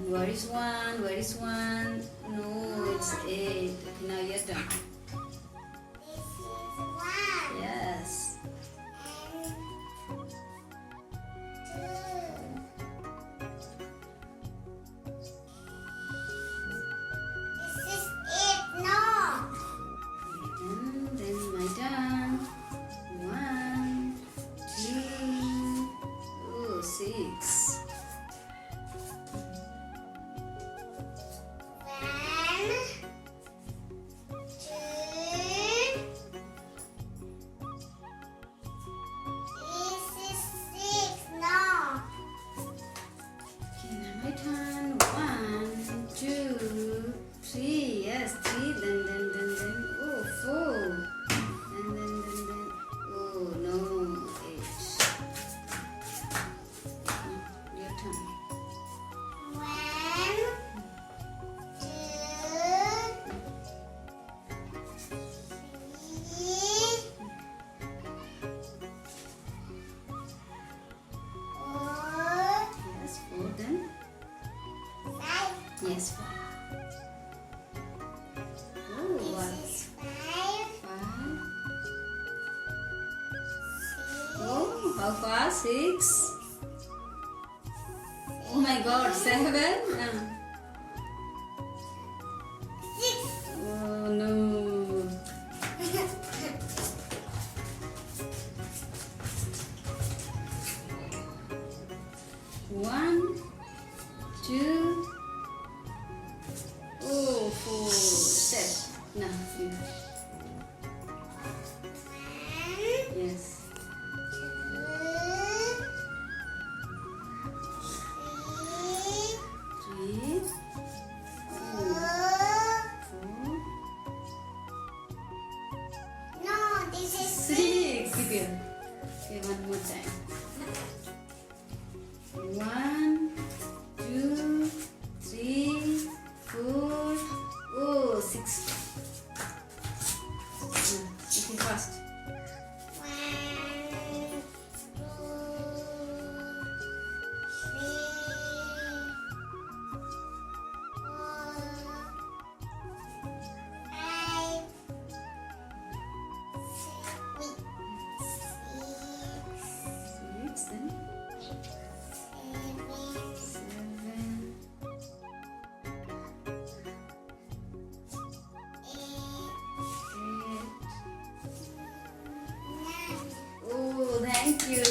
Where is one? Where is one? No, it's 8. Okay, now your turn. This is 1. Yes. This is 8. No. Then my turn. 1, 2, oh, 6. 1, 2. This is 6. No. Okay, now my turn. 1, 2, 3. Yes, 3. Then. Oh, 4. Then. Oh, no. 8. Your turn. 1, 2, 3, 4, Yes, 4 then. 5. Yes, 5. Oh, what? This is 5, 5. 6. Oh, how far? 6. Oh my God, 7. 6. Oh no. One, 2. Oh, 4. Set. Now you. Yes. 3. 4. No, this is 6. Keep here. Okay, one more time. 1, 2, 3, 4. Oh, 6. Okay, fast. 1, 2, 3, 4, 5, 6, 6 then. 7. 8. Oh, thank you.